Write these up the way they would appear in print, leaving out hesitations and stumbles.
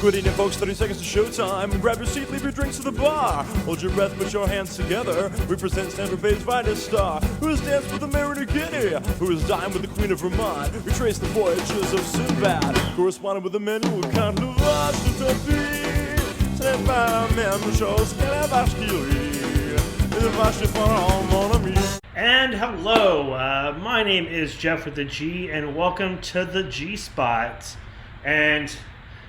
Quit eating, folks, 30 seconds to showtime. Grab your seat, leave your drinks to the bar. Hold your breath, put your hands together. We present Stanford Bay's finest star, who has danced with the Mayor of New Guinea, who has dined with the Queen of Vermont. We trace the voyages of Sinbad, corresponded with the men who can't love us to be. C'est pas la même chose que la vache qui rit. La vache est pas mon ami. And hello, my name is Jeff with the G, and welcome to the G Spot. And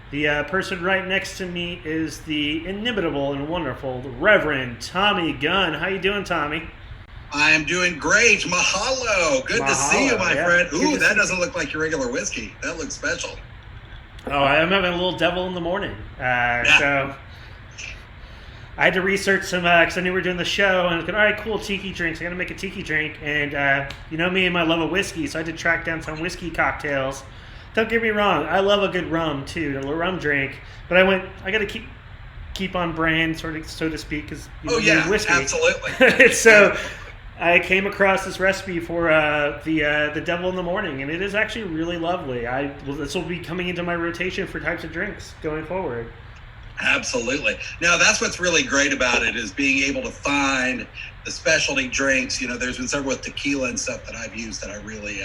the person right next to me is the inimitable and wonderful Reverend Tommy Gunn. How you doing, Tommy? I am doing great. Mahalo. Good to see you, my friend. Ooh, that doesn't look like your regular whiskey. That looks special. Oh, I'm having a little devil in the morning. So I had to research some, because I knew we were doing the show, and I was going, all right, cool, tiki drinks. I got to make a tiki drink. And you know me and my love of whiskey, so I had to track down some whiskey cocktails. Don't get me wrong, I love a good rum too, a rum drink. But I got to keep on brand, sort of, so to speak, because whiskey. Absolutely. So I came across this recipe for the Devil in the Morning, and it is actually really lovely. This will be coming into my rotation for types of drinks going forward. Absolutely. Now, that's what's really great about it, is being able to find the specialty drinks. You know, there's been several with tequila and stuff that I've used that I really,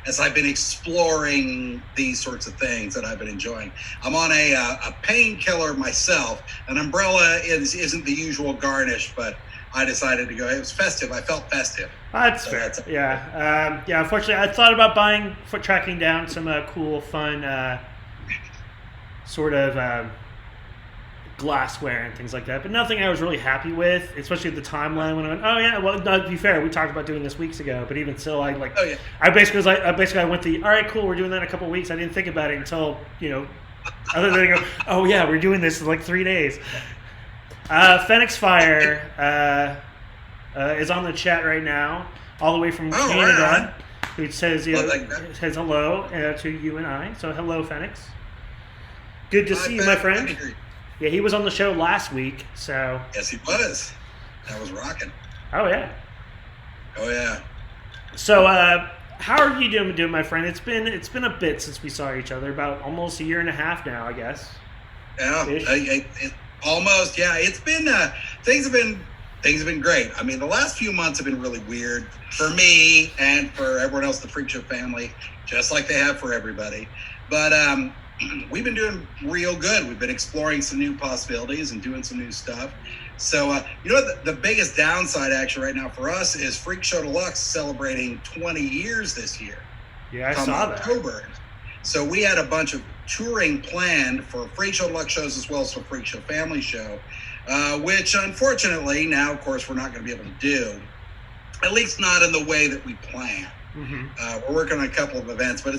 as I've been exploring these sorts of things that I've been enjoying. I'm on a painkiller myself. An umbrella isn't the usual garnish, but I decided to go. It was festive. I felt festive. That's fair. Yeah. Unfortunately, I thought about tracking down some cool, fun, sort of glassware and things like that, but nothing I was really happy with, especially at the timeline when I went, oh yeah, well, no, to be fair, we talked about doing this weeks ago, but even still, I basically went all right, cool, we're doing that in a couple of weeks. I didn't think about it until, other than go, oh yeah, we're doing this in like 3 days. Phoenix Fire is on the chat right now, all the way from Canada, who says, says hello to you and I. So hello, Phoenix. Good to see you, my friend. Yeah, he was on the show last week, so. Yes, he was. That was rocking. Oh yeah. So, how are you doing, my friend? It's been a bit since we saw each other, about almost a year and a half now, I guess. Yeah, almost. Yeah, it's been things have been great. I mean, the last few months have been really weird for me and for everyone else, the Freakshow family, just like they have for everybody. But we've been doing real good. We've been exploring some new possibilities and doing some new stuff. So, the biggest downside actually right now for us is Freakshow Deluxe celebrating 20 years this year. Yeah, I saw that. October. So we had a bunch of touring planned for Freakshow Deluxe shows as well as for Freakshow Family Show, which unfortunately now, of course, we're not going to be able to do, at least not in the way that we planned. Mm-hmm. We're working on a couple of events, but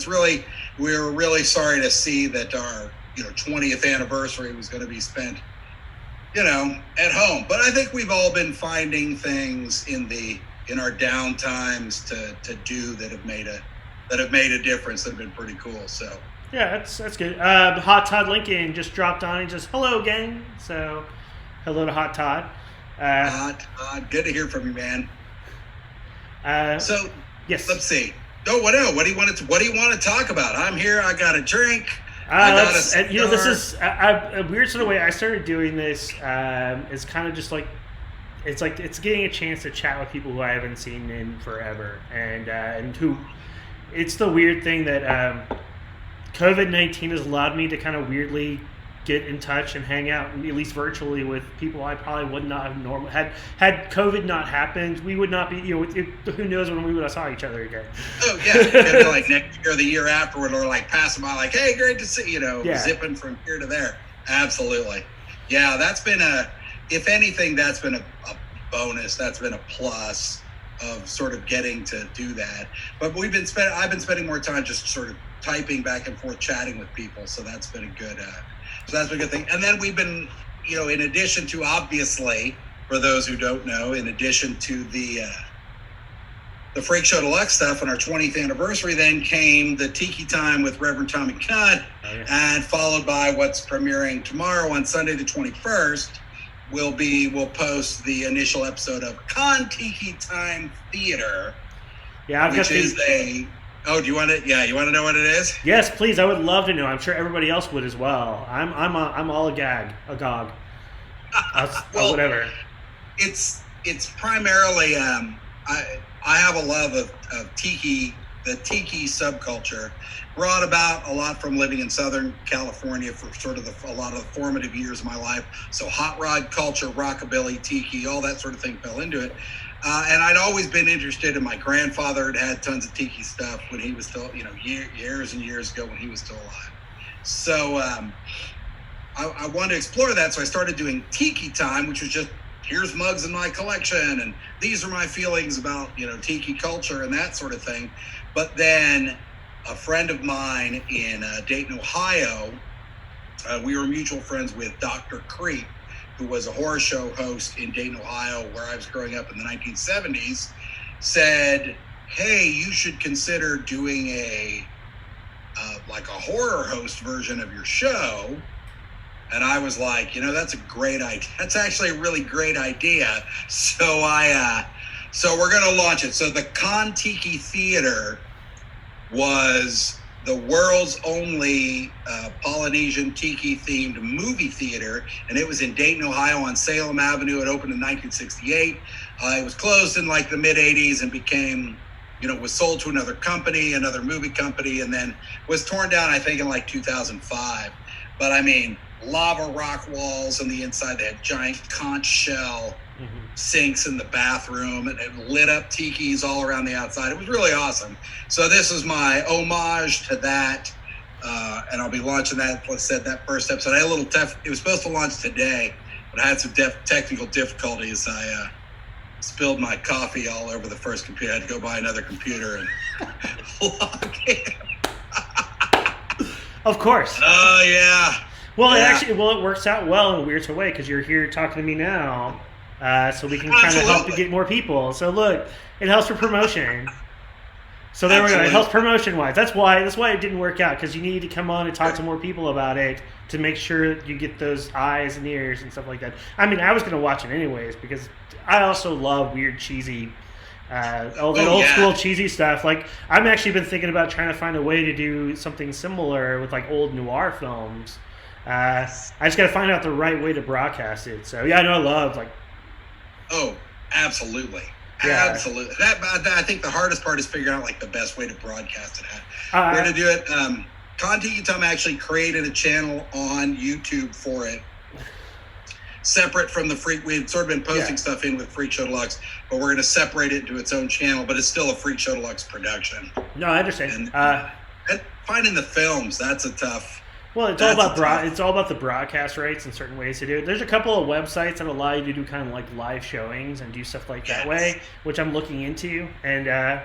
we're really sorry to see that our 20th anniversary was going to be spent at home. But I think we've all been finding things in our down times to do that have made a difference, that have been pretty cool. So yeah, that's good. Hot Todd Lincoln just dropped on and just hello gang. So hello to Hot Todd. Hot Todd, good to hear from you, man. Yes. Let's see. What do you want to talk about? I'm here. I got a drink. This is a weird sort of way I started doing this. Is kind of just like it's getting a chance to chat with people who I haven't seen in forever, and who. It's the weird thing that COVID-19 has allowed me to kind of weirdly get in touch and hang out, at least virtually, with people I probably would not have normally had COVID not happened. We would not be, who knows when we would have saw each other again. Oh yeah, like next year or the year afterward, or like passing by, like, hey, great to see zipping from here to there. Absolutely, yeah. That's been if anything, that's been a bonus. That's been a plus of sort of getting to do that. But I've been spending more time just sort of typing back and forth, chatting with people. So that's been a good. So that's a good thing. And then we've been, in addition to, obviously, for those who don't know, in addition to the Freakshow Deluxe stuff on our 20th anniversary, then came the Tiki Time with Reverend Tommy Gunn, and followed by what's premiering tomorrow on Sunday the 21st. We'll post the initial episode of Con Tiki Time Theater, which is a Oh, do you want to? Yeah, you want to know what it is? Yes, please. I would love to know. I'm sure everybody else would as well. I'm all agog. Well, Whatever. It's primarily I have a love of tiki, the tiki subculture, brought about a lot from living in Southern California for sort of a lot of the formative years of my life. So hot rod culture, rockabilly, tiki, all that sort of thing fell into it. And I'd always been interested, and my grandfather had tons of tiki stuff when he was still, years and years ago when he was still alive. So I wanted to explore that, so I started doing Tiki Time, which was just, here's mugs in my collection, and these are my feelings about, tiki culture and that sort of thing. But then a friend of mine in Dayton, Ohio, we were mutual friends with Dr. Creep, who was a horror show host in Dayton, Ohio, where I was growing up in the 1970s, said, hey, you should consider doing a horror host version of your show. And I was like, that's a great idea. That's actually a really great idea. So so we're going to launch it. So the Kon-Tiki Theater was the world's only Polynesian tiki-themed movie theater, and it was in Dayton, Ohio on Salem Avenue. It opened in 1968. It was closed in like the mid-'80s and became, was sold to another movie company, and then was torn down, I think, in like 2005. But I mean, lava rock walls on the inside. They had giant conch shell sinks in the bathroom, and lit up tikis all around the outside. It was really awesome. So this is my homage to that, and I'll be launching that. Let's said that first episode. I had a little it was supposed to launch today, but I had some technical difficulties. I spilled my coffee all over the first computer. I had to go buy another computer and log in. Of course. Oh yeah. Well, yeah. It works out well in a weird way because you're here talking to me now, so we can kind of help to get more people. So look, it helps for promotion. So there we go. It helps promotion-wise. That's why it didn't work out, because you need to come on and talk to more people about it to make sure you get those eyes and ears and stuff like that. I mean, I was going to watch it anyways because I also love weird, cheesy, old school cheesy stuff. Like, I've actually been thinking about trying to find a way to do something similar with like old noir films. I just got to find out the right way to broadcast it. So yeah, I know I love like. Oh, absolutely, yeah. Absolutely. That I think the hardest part is figuring out like the best way to broadcast it. We're gonna do it. Kon-Tiki Time actually created a channel on YouTube for it, separate from the Freak. We've sort of been posting stuff in with Freakshow Deluxe, but we're gonna separate it into its own channel. But it's still a Freakshow Deluxe production. No, I understand. And finding the films, that's a tough. Well, it's all about the broadcast rights and certain ways to do it. There's a couple of websites that allow you to do kind of like live showings and do stuff like that way, which I'm looking into. And I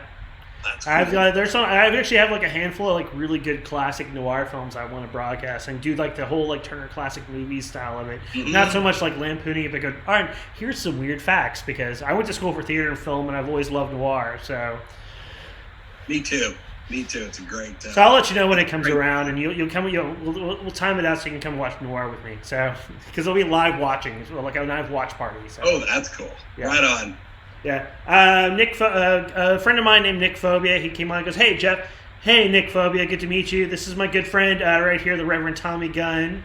actually have like a handful of like really good classic noir films I want to broadcast and do like the whole like Turner Classic Movies style of it. Mm-hmm. Not so much like lampooning it, but go, all right, here's some weird facts, because I went to school for theater and film and I've always loved noir. So. Me too. It's a great. So I'll let you know when it comes around, and you'll come. We'll time it out so you can come watch noir with me. So because it'll be live watching, like a live watch party. So. Oh, that's cool. Yeah. Right on. Yeah. a friend of mine named Nick Phobia. He came on and goes, "Hey Jeff, hey Nick Phobia, good to meet you. This is my good friend right here, the Reverend Tommy Gunn,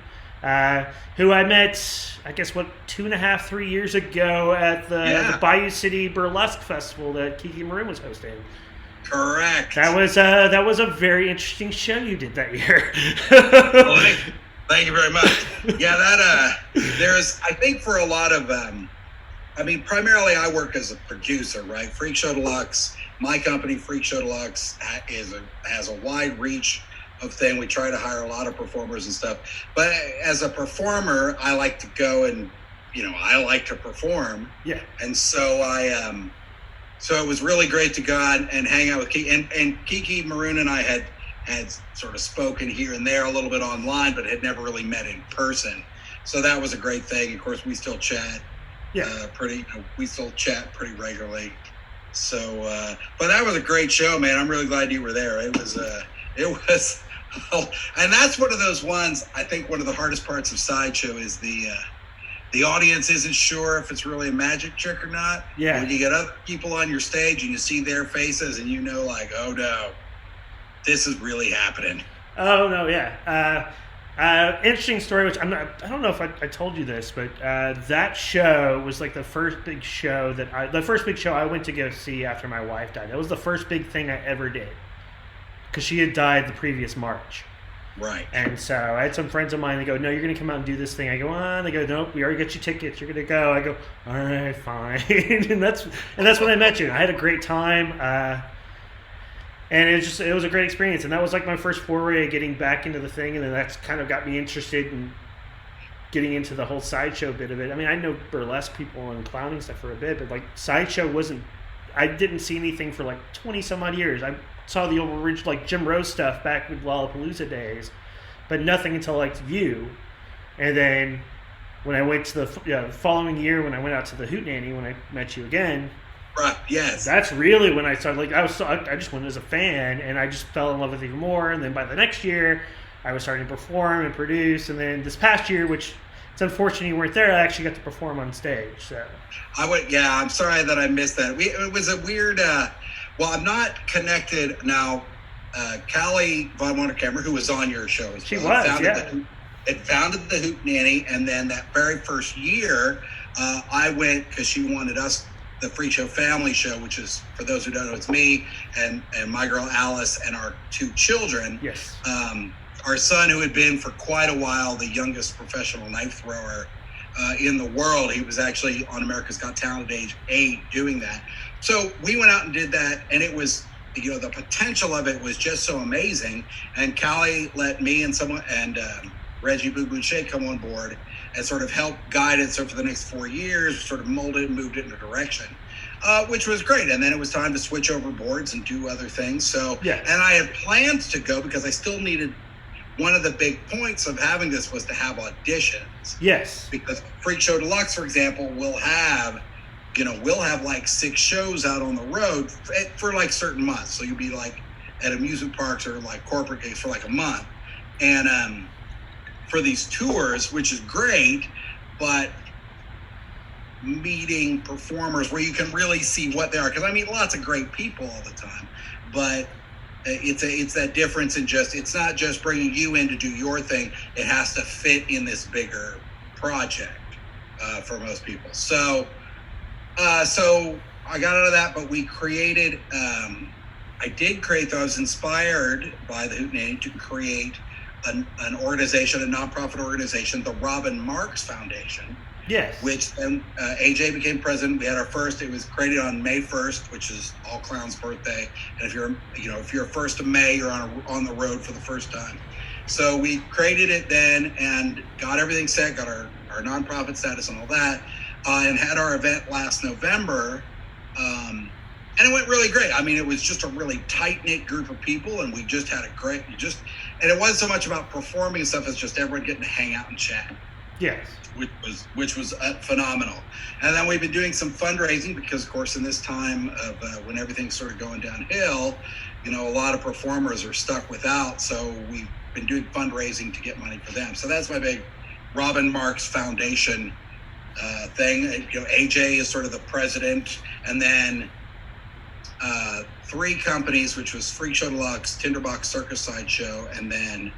who I met, I guess 2.5-3 years ago at the Bayou City Burlesque Festival that Kiki Maroon was hosting." Correct. That was a very interesting show you did that year. Well, thank you very much. Yeah, there's, I think for a lot of, primarily I work as a producer, right? Freakshow Deluxe, my company, Freakshow Deluxe, has a wide reach of thing. We try to hire a lot of performers and stuff. But as a performer, I like to go and, I like to perform. Yeah. And so so it was really great to go out and hang out with Kiki. And Kiki Maroon and I had sort of spoken here and there a little bit online, but had never really met in person. So that was a great thing. Of course, we still chat we still chat pretty regularly. So, but that was a great show, man. I'm really glad you were there. It was, and that's one of those ones, I think one of the hardest parts of Sideshow is the audience isn't sure if it's really a magic trick or not. Yeah. When you get other people on your stage and you see their faces and like, oh no, this is really happening. Oh no, yeah. Interesting story, which I don't know if I told you this, but that show was like the first big show I went to go see after my wife died. That was the first big thing I ever did, because she had died the previous March. Right. And so I had some friends of mine. They go, "No, you're going to come out and do this thing." I go, "Ah." They go, "Nope, we already got you tickets. You're going to go." I go, "All right, fine." and that's when I met you. I had a great time. And it was a great experience, and that was like my first foray of getting back into the thing, and then that's kind of got me interested in getting into the whole sideshow bit of it. I mean, I know burlesque people and clowning stuff for a bit, but like sideshow I didn't see anything for like 20 some odd years. I saw the old original like Jim Rose stuff back with Lollapalooza days, but nothing until like you. And then when I went to the following year, when I went out to the Hootenanny, when I met you again. Right. Yes. That's really when I started. Like I just went as a fan, and I just fell in love with it even more. And then by the next year, I was starting to perform and produce. And then this past year, which it's unfortunate you weren't there, I actually got to perform on stage. So I'm sorry that I missed that. It was a weird. Well, I'm not connected now. Callie Von Wonderkammer, who was on your show, she was. It founded the Hootenanny, and then that very first year, I went because she wanted us. The Freakshow family show, which is, for those who don't know, it's me and my girl Alice and our 2 children. Yes. Our son, who had been for quite a while the youngest professional knife thrower in the world, he was actually on America's Got Talent at age 8 doing that. So we went out and did that, and it was, the potential of it was just so amazing. And Callie let me and Reggie Boo Boo Shea come on board and sort of help guide it. So for the next 4 years, sort of molded and moved it in a direction, which was great. And then it was time to switch over boards and do other things. So, yeah. And I had planned to go because I still needed, one of the big points of having this was to have auditions. Yes. Because Freakshow Deluxe, for example, will have like 6 shows out on the road for like certain months. So you'll be like at amusement parks or like corporate gigs for like a month. And, for these tours, which is great, but meeting performers where you can really see what they are, because I meet lots of great people all the time, but it's that difference in it's not just bringing you in to do your thing, it has to fit in this bigger project for most people. So I got out of that, but we created, I was inspired by the Hootenanny to create an organization, a nonprofit organization, the Robin Marks Foundation. Yes. Which then AJ became president. We had our first. It was created on May 1st, which is all clowns' birthday. And if you're 1st of May, you're on the road for the first time. So we created it then and got everything set, got our nonprofit status and all that, and had our event last November. And it went really great. I mean, it was just a really tight-knit group of people, and we just had and it wasn't so much about performing and stuff as just everyone getting to hang out and chat. Yes. Which was phenomenal. And then we've been doing some fundraising because, of course, in this time of when everything's sort of going downhill, a lot of performers are stuck without. So we've been doing fundraising to get money for them. So that's my big Robin Marks Foundation thing. AJ is sort of the president, and then 3 companies, which was Freakshow Deluxe, Tinderbox Circus Sideshow, and then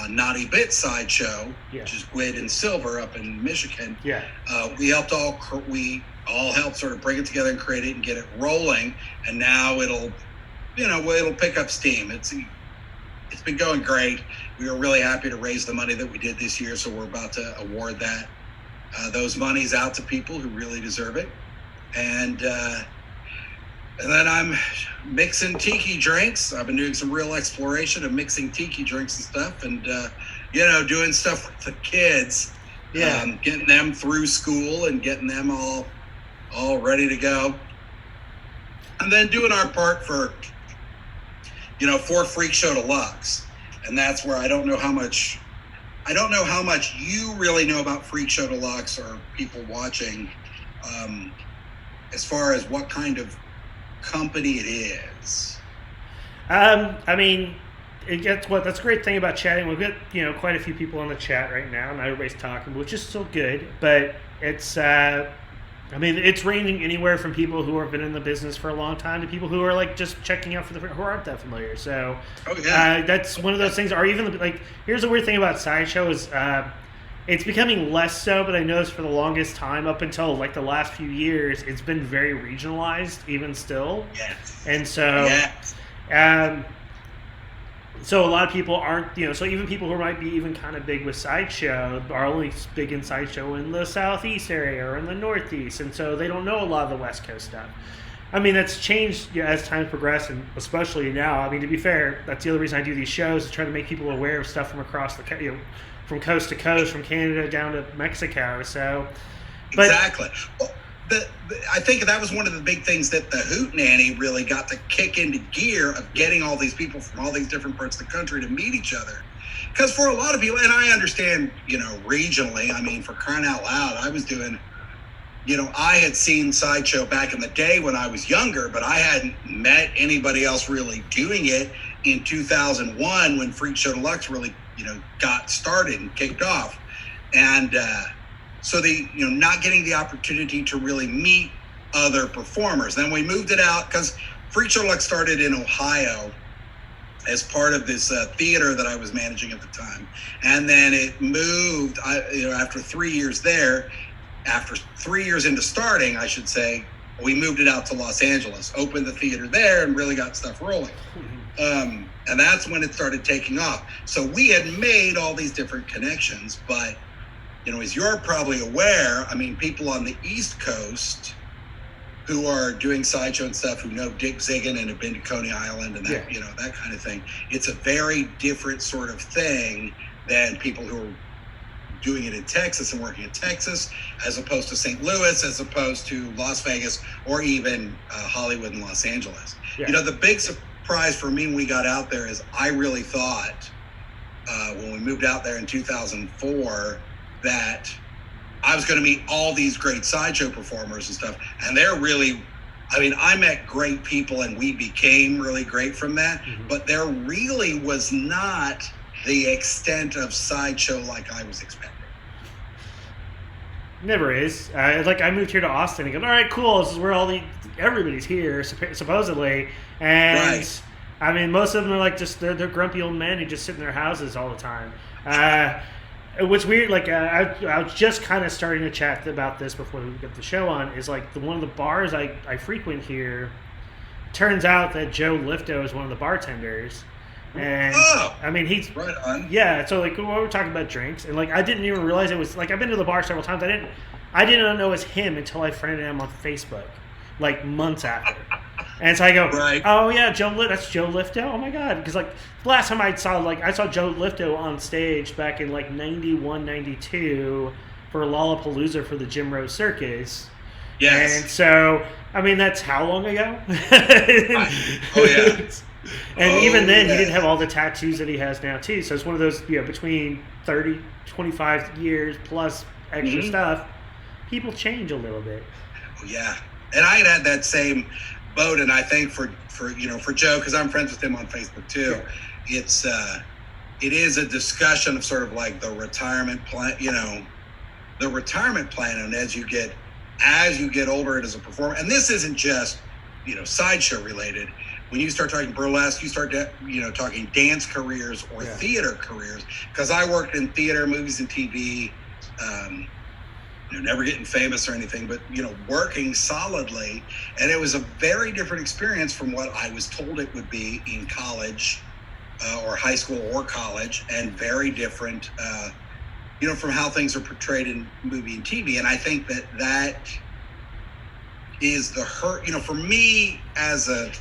Naughty Bit Sideshow, which is Gwyd and Silver up in Michigan. Yeah. We all helped sort of bring it together and create it and get it rolling, and now it'll pick up steam. It's been going great. We were really happy to raise the money that we did this year, so we're about to award those monies out to people who really deserve it, and then I'm mixing tiki drinks. I've been doing some real exploration of mixing tiki drinks and stuff, and doing stuff with the kids. Yeah. Getting them through school and getting them all ready to go, and then doing our part for Freakshow Deluxe, and that's where I don't know how much you really know about Freakshow Deluxe or people watching, as far as what kind of company it is. I mean, that's a great thing about chatting. We've got quite a few people on the chat right now, and everybody's talking, which is still good. But it's I mean, it's ranging anywhere from people who have been in the business for a long time to people who are like just checking out who aren't that familiar. So, that's one of those things. Or even like, here's the weird thing about Sideshow is it's becoming less so. But I noticed for the longest time, up until like the last few years, it's been very regionalized, even still. Yes. And so, so a lot of people aren't, so even people who might be even kind of big with Sideshow are only big in Sideshow in the Southeast area or in the Northeast, and so they don't know a lot of the West Coast stuff. I mean, that's changed as time progressed, and especially now. I mean, to be fair, that's the other reason I do these shows, is try to make people aware of stuff from across the, from coast to coast, from Canada down to Mexico. So, exactly. Well, I think that was one of the big things that the Hootenanny really got to kick into gear, of getting all these people from all these different parts of the country to meet each other. Because for a lot of people, and I understand, regionally, I mean, for crying out loud, I was doing, I had seen Sideshow back in the day when I was younger, but I hadn't met anybody else really doing it in 2001 when Freakshow Deluxe really, got started and kicked off. And, so not getting the opportunity to really meet other performers. Then we moved it out because Freakshow Deluxe started in Ohio as part of this theater that I was managing at the time. And then it moved, after 3 years there, after 3 years into starting, I should say, we moved it out to Los Angeles, opened the theater there, and really got stuff rolling. And that's when it started taking off. So we had made all these different connections, but as you're probably aware, I mean, people on the East Coast who are doing Sideshow and stuff, who know Dick Ziggin and have been to Coney Island and that, that kind of thing. It's a very different sort of thing than people who are doing it in Texas and working in Texas, as opposed to St. Louis, as opposed to Las Vegas, or even Hollywood and Los Angeles. Yeah. The big surprise for me when we got out there is I really thought when we moved out there in 2004, that I was going to meet all these great Sideshow performers and stuff. And they're really, I met great people and we became really great from that. Mm-hmm. But there really was not the extent of Sideshow like I was expecting. Never is. I moved here to Austin and go, all right, cool. This is where everybody's here, supposedly. And right. I mean, most of them are like they're grumpy old men who just sit in their houses all the time. What's weird, I was just kind of starting to chat about this before we get the show on, is like one of the bars I frequent here, turns out that Joe Lifto is one of the bartenders. And I mean, he's right on. Yeah, so we were talking about drinks, and I didn't even realize it was I've been to the bar several times. I didn't know it was him until I friended him on Facebook, months after. And so I go, right. Oh yeah, that's Joe Lifto. Oh my god, because the last time I saw Joe Lifto on stage back in 91, 92 for Lollapalooza for the Jim Rose Circus. Yes. And so I mean, that's how long ago? Oh yeah. And even then, he didn't have all the tattoos that he has now too. So it's one of those, between 30, 25 years plus extra stuff, people change a little bit. Oh yeah, and I had that same boat, and I think for Joe, because I'm friends with him on Facebook too. Yeah. It is a discussion of sort of the retirement plan, the retirement plan, and as you get older and as a performer, and this isn't just Sideshow related. When you start talking burlesque, you start talking dance careers or theater careers. Because I worked in theater, movies, and TV. Never getting famous or anything, but working solidly, and it was a very different experience from what I was told it would be in college or high school or college, and very different from how things are portrayed in movie and TV. And I think that is the hurt, for me as a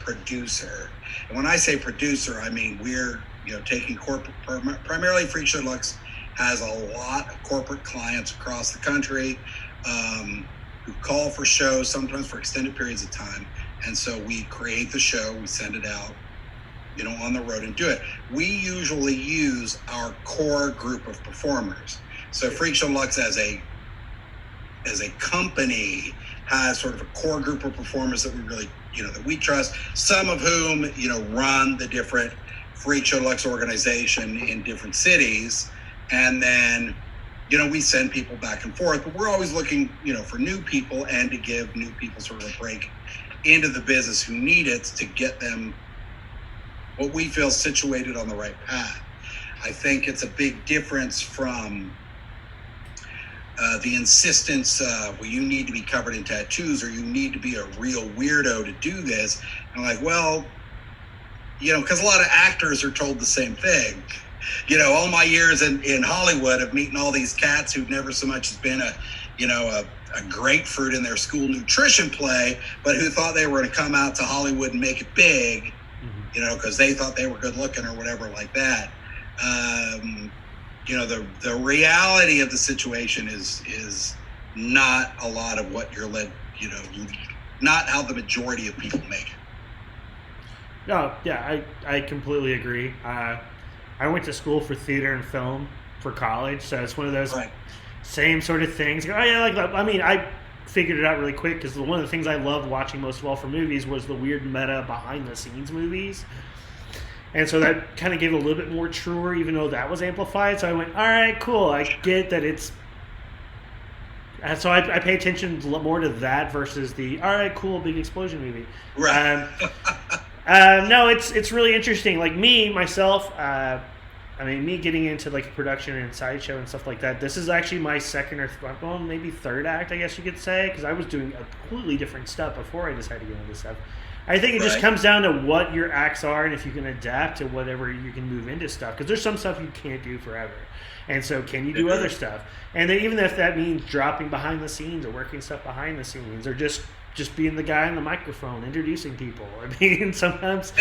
producer. And when I say producer, I mean we're taking corporate, primarily Freakshow Deluxe has a lot of corporate clients across the country who call for shows, sometimes for extended periods of time. And so we create the show, we send it out, on the road and do it. We usually use our core group of performers. So Freakshow Deluxe as a company has sort of a core group of performers that we really, that we trust, some of whom, run the different Freakshow Deluxe organization in different cities. And then we send people back and forth, but we're always looking, for new people and to give new people sort of a break into the business who need it to get them what we feel situated on the right path. I think it's a big difference from the insistence of, well, you need to be covered in tattoos or you need to be a real weirdo to do this. And like, well, because a lot of actors are told the same thing. All my years in Hollywood of meeting all these cats who've never so much as been a grapefruit in their school nutrition play, but who thought they were going to come out to Hollywood and make it big, because they thought they were good looking or whatever like that. The reality of the situation is not a lot of what you're led, not how the majority of people make it. No, yeah, I completely agree. I went to school for theater and film for college, so it's one of those same sort of things. Oh yeah, I figured it out really quick because one of the things I loved watching most of all for movies was the weird meta behind the scenes movies. And so that kind of gave it a little bit more truer, even though that was amplified. So I went, all right, cool. I get that it's... And so I pay attention more to that versus the, all right, cool, big explosion movie. Right. No, it's really interesting. Like myself, me getting into like production and sideshow and stuff like that, this is actually my second or maybe third act, I guess you could say, because I was doing a completely different stuff before I decided to get into this stuff. I think it just comes down to what your acts are and if you can adapt to whatever you can move into stuff. Because there's some stuff you can't do forever. And so can you do other stuff? And then even if that means dropping behind the scenes or working stuff behind the scenes or just being the guy on the microphone, introducing people. I mean, sometimes...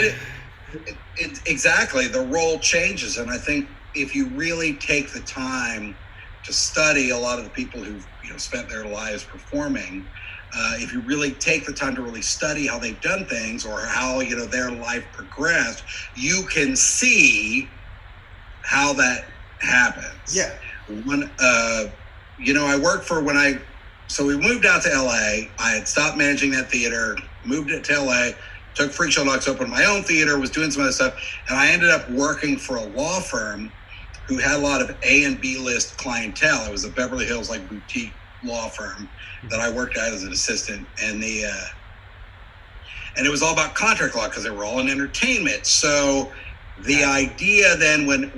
Exactly. The role changes. And I think if you really take the time to study a lot of the people who've spent their lives performing... if you really take the time to really study how they've done things or how, their life progressed, you can see how that happens. Yeah. I worked for so we moved out to LA. I had stopped managing that theater, moved it to LA, took Freakshow Deluxe, opened my own theater, was doing some other stuff. And I ended up working for a law firm who had a lot of A and B list clientele. It was a Beverly Hills boutique law firm that I worked at as an assistant, and it was all about contract law because they were all in entertainment. So the idea then when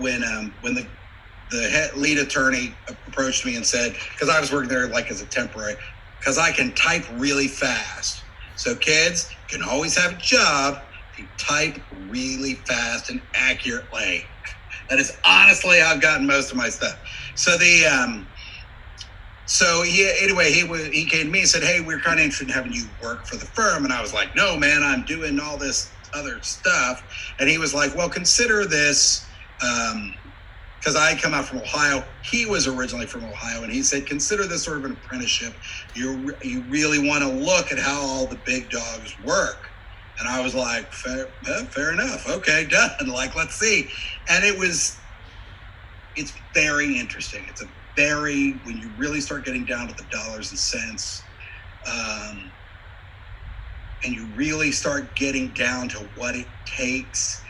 the head lead attorney approached me and said, because I was working there as a temporary, because I can type really fast. So kids can always have a job if you type really fast and accurately. That is honestly how I've gotten most of my stuff. So he came to me and said, hey, we're kind of interested in having you work for the firm. And I was like, no, man, I'm doing all this other stuff. And he was like, well, consider this, because I come out from Ohio. He was originally from Ohio. And he said, consider this sort of an apprenticeship. You really want to look at how all the big dogs work. And I was like, fair enough. Okay, done. Let's see. And it's very interesting. It's when you really start getting down to the dollars and cents, and you really start getting down to what it takes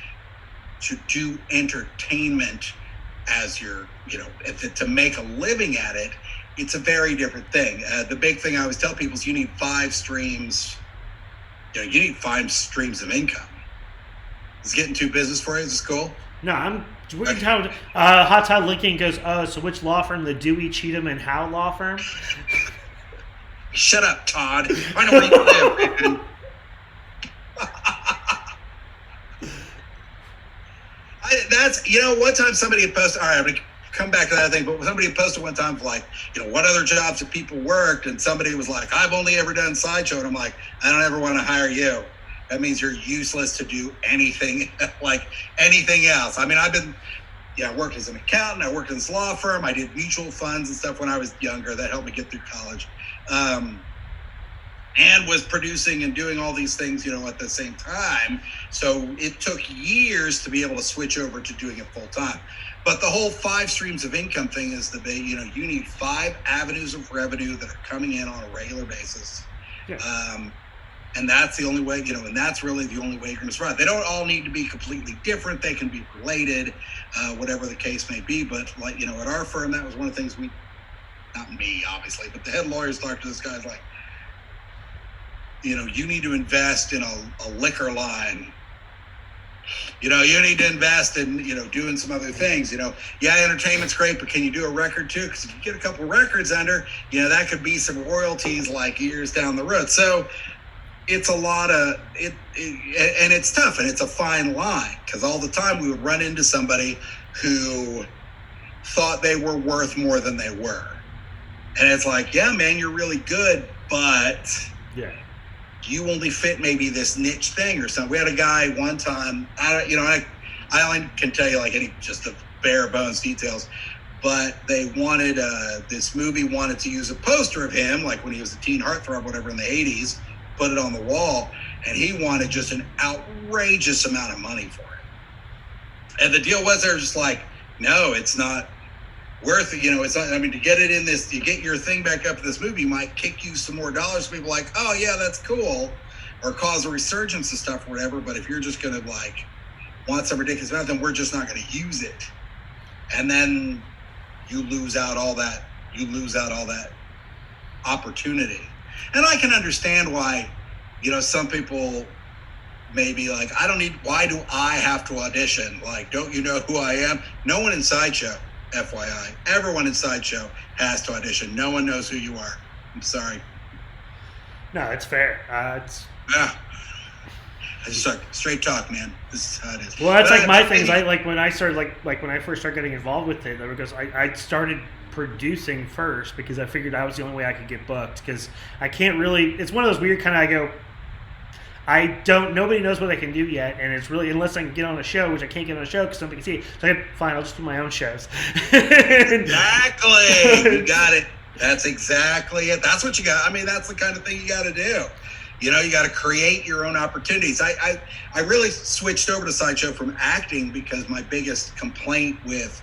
to do entertainment as your, to make a living at it, it's a very different thing. The big thing I always tell people is you need 5 streams. You need 5 streams of income. Is getting too business for you? Is this cool? No, Hot Todd Lincoln goes, so which law firm? The Dewey, Cheatham, and Howe law firm? Shut up, Todd. I know where you live, man. One time somebody had posted, all right, I'm going to come back to that thing, but somebody had posted one time what other jobs have people worked? And somebody was like, I've only ever done sideshow. And I'm like, I don't ever want to hire you. That means you're useless to do anything anything else. I mean, I worked as an accountant. I worked in this law firm. I did mutual funds and stuff when I was younger. That helped me get through college. And was producing and doing all these things, at the same time. So it took years to be able to switch over to doing it full time. But the whole 5 streams of income thing is you need 5 avenues of revenue that are coming in on a regular basis. Yeah. And that's the only way, and that's really the only way you're going to survive. They don't all need to be completely different. They can be related, whatever the case may be. But at our firm, that was one of the things not me, obviously, but the head lawyers talked to this guy, like, you know, you need to invest in a liquor line. You know, you need to invest in, you know, doing some other things. You know, yeah, entertainment's great, but can you do a record too? Because if you get a couple records under, you know, that could be some royalties like years down the road. So it's a lot of it, and it's tough, and it's a fine line, because all the time we would run into somebody who thought they were worth more than they were, and it's like, yeah, man, you're really good, but yeah, you only fit maybe this niche thing or something. We had a guy one time, I only can tell you like any just the bare bones details, but they wanted this movie wanted to use a poster of him, like when he was a teen heartthrob, whatever, in the 80s, put it on the wall, and he wanted just an outrageous amount of money for it. And the deal was, they're just like, no, it's not worth it. You know, it's not, I mean, to get it in this, to get your thing back up in this movie might kick you some more dollars. People like, oh yeah, that's cool, or cause a resurgence of stuff or whatever. But if you're just gonna like want some ridiculous amount, then we're just not gonna use it. And then you lose out all that opportunity. And I can understand why, you know, some people may be like, why do I have to audition? Like, don't you know who I am? No one in Sideshow, FYI, everyone in Sideshow has to audition. No one knows who you are. I'm sorry. No, it's fair. Yeah. I just like straight talk, man. This is how it is. Well, that's like my thing. I like when I started like when I first started getting involved with it, because I started producing first because I figured that was the only way I could get booked, because I can't really. It's one of those weird kind of, I go, nobody knows what I can do yet, and it's really, unless I can get on a show, which I can't get on a show because nobody can see it. So fine, I'll just do my own shows. Exactly. You got it. That's exactly it. That's what you got. I mean, that's the kind of thing you got to do. You know, you got to create your own opportunities. I really switched over to Sideshow from acting because my biggest complaint with,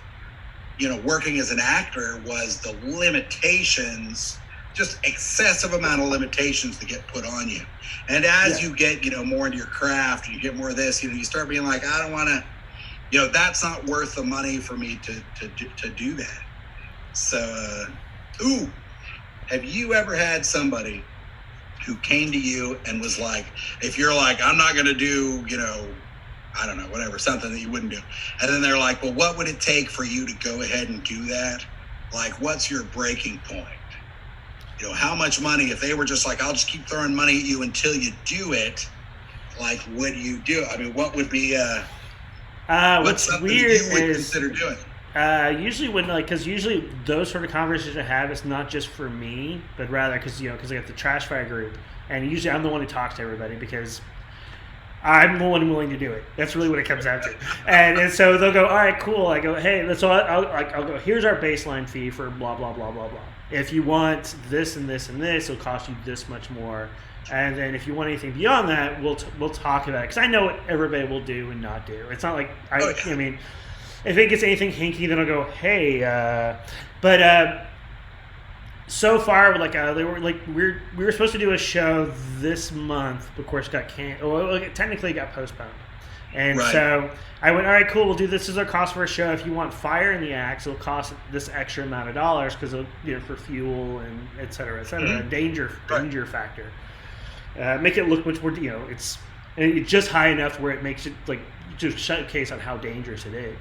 you know, working as an actor was the limitations, just excessive amount of limitations to get put on you. And as you get, you know, more into your craft, you get more of this, you know, you start being like, I don't want to, you know, that's not worth the money for me to do that. So, have you ever had somebody who came to you and was like, if you're like, I'm not going to do, you know, I don't know, whatever, something that you wouldn't do. And then they're like, well, what would it take for you to go ahead and do that? Like, what's your breaking point? You know, how much money, if they were just like, I'll just keep throwing money at you until you do it, like, what do you do? I mean, what would be, what's weird you would consider doing? Usually because usually those sort of conversations I have, it's not just for me, but rather because I got the Trash Fire group, and usually I'm the one who talks to everybody because I'm the one willing to do it. That's really what it comes down to. And so they'll go, all right, cool. I go, hey, so I'll go, here's our baseline fee for blah, blah, blah, blah, blah. If you want this and this and this, it'll cost you this much more. And then if you want anything beyond that, we'll talk about it. Because I know what everybody will do and not do. It's not like, I mean, if it gets anything hinky, then I'll go, hey, but so far, they were like, we were supposed to do a show this month, but of course got technically got postponed. And so I went, all right, cool, we'll do this as our cost for a show. If you want fire in the acts, it'll cost this extra amount of dollars because for fuel and et cetera, mm-hmm. danger factor. Make it look much more, it's just high enough where it makes it like just showcase on how dangerous it is.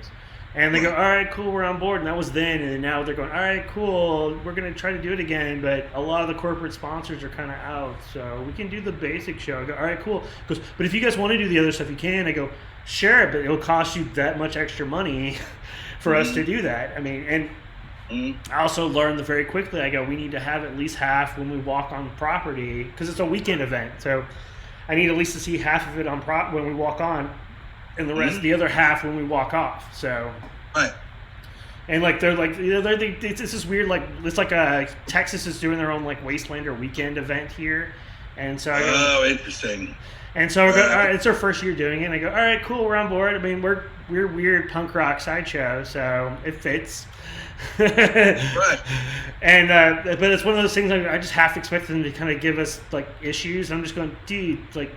And they go, all right, cool, we're on board. And that was then. And now they're going, all right, cool, we're going to try to do it again. But a lot of the corporate sponsors are kind of out. So we can do the basic show. I go, all right, cool. He goes, but if you guys want to do the other stuff, you can. I go, sure, but it'll cost you that much extra money for us to do that. I mean, and I also learned very quickly, I go, we need to have at least half when we walk on property. Because it's a weekend event. So I need at least to see half of it on when we walk on. And the rest, the other half when we walk off. So, and they're like, it's this weird, like, it's like Texas is doing their own like Wasteland or weekend event here, and so I go, interesting. And so I go, all right, it's our first year doing it. And I go, all right, cool, we're on board. I mean, we're weird punk rock sideshow, so it fits. And but it's one of those things I just have to expect them to kind of give us like issues. I'm just going, dude, like.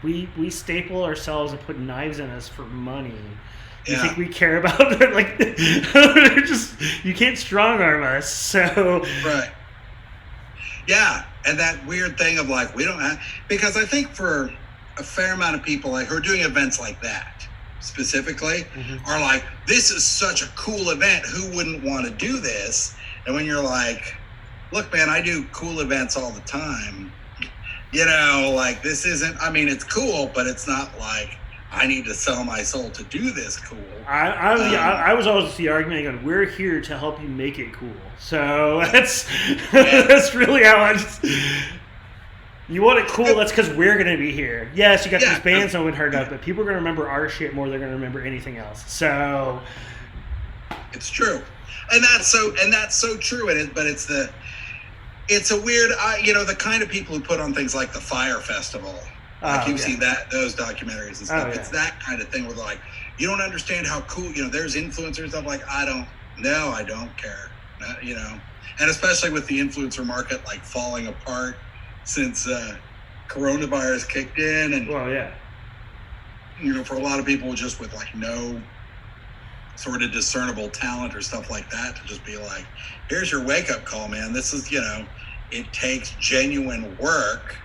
We staple ourselves and put knives in us for money. You think we care about it? Like, just you can't strong arm us. So right, yeah, and that weird thing of like we don't have, because I think for a fair amount of people like who are doing events like that specifically are like, this is such a cool event. Who wouldn't want to do this? And when you're like, look, man, I do cool events all the time. You know, like this isn't. I mean, it's cool, but it's not like I need to sell my soul to do this cool. I was always the argument going, we're here to help you make it cool. So that's really how I just... You want it cool, that's because we're going to be here. Yes, you got these bands that would hurt up, but people are going to remember our shit more than they're going to remember anything else. So... It's true. And that's so true. It's a weird, the kind of people who put on things like the Fire Festival. Like you've seen those documentaries and stuff. It's that kind of thing where like, you don't understand how cool, there's influencers. I'm like, I don't care, and especially with the influencer market, like falling apart since coronavirus kicked in. And, for a lot of people just with like no sort of discernible talent or stuff like that to just be like, here's your wake up call, man. This is, it takes genuine work.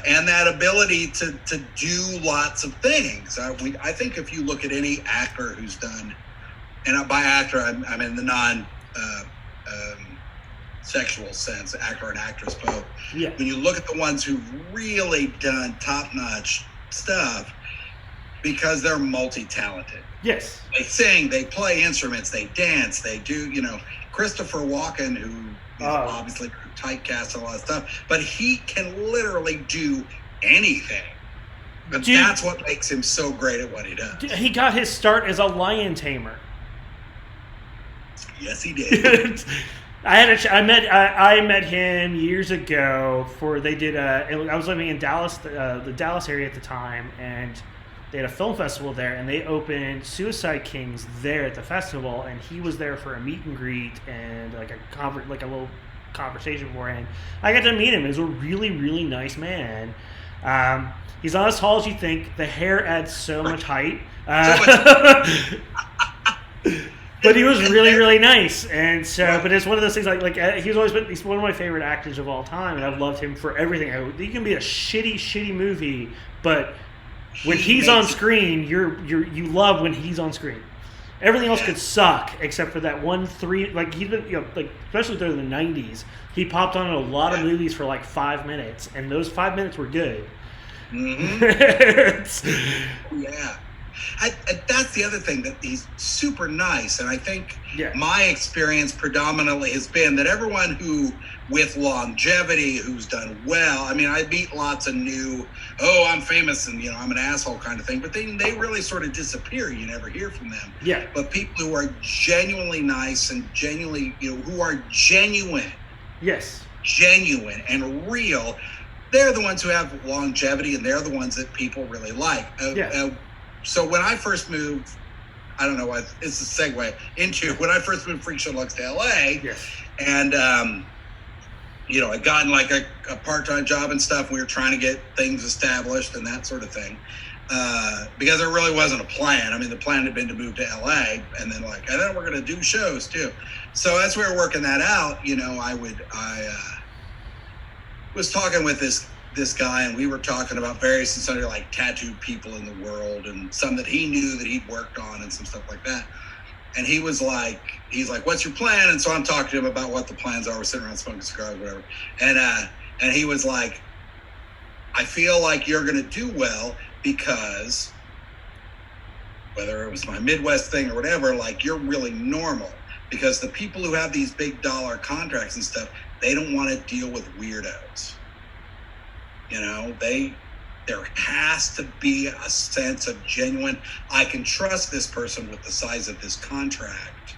And that ability to do lots of things. I think if you look at any actor who's done, and by actor I'm in the non-sexual sense, actor and actress both. Yeah. When you look at the ones who've really done top-notch stuff, because they're multi-talented. Yes. They sing, they play instruments, they dance, they do, Christopher Walken, who obviously typecast and a lot of stuff, but he can literally do anything. But that's what makes him so great at what he does. He got his start as a lion tamer. Yes, he did. I met him years ago. I was living in Dallas, the Dallas area at the time, and they had a film festival there, and they opened Suicide Kings there at the festival, and he was there for a meet and greet and like a little conversation beforehand. I got to meet him. He was a really, really nice man. He's not as tall as you think. The hair adds so much height. But he was really, really nice. And so, but it's one of those things he's one of my favorite actors of all time, and I've loved him for everything. He can be a shitty movie, but when he's on screen, you love when he's on screen. Everything else could suck except for that 1-3. Like he's been, especially during the '90s, he popped on in a lot of movies for like 5 minutes, and those 5 minutes were good. Yeah. That's the other thing, that he's super nice, and I think my experience predominantly has been that everyone who with longevity, who's done well, I mean, I meet lots of new, I'm famous and I'm an asshole kind of thing, but they really sort of disappear. You never hear from them. Yeah. But people who are genuinely nice and genuinely, who are genuine and real, they're the ones who have longevity, and they're the ones that people really like. So when I first moved, I don't know why, it's a segue into when I first moved Freakshow Deluxe to LA, and I'd gotten like a part-time job and stuff. We were trying to get things established and that sort of thing, because there really wasn't a plan. I mean, the plan had been to move to LA, and then we're going to do shows too. So as we were working that out, I was talking with this guy, and we were talking about various and sundry like tattooed people in the world, and some that he knew that he'd worked on and some stuff like that. And he's like, what's your plan? And so I'm talking to him about what the plans are. We're sitting around smoking cigars or whatever. And he was like, I feel like you're going to do well because whether it was my Midwest thing or whatever, like you're really normal, because the people who have these big dollar contracts and stuff, they don't want to deal with weirdos. There has to be a sense of genuine, I can trust this person with the size of this contract,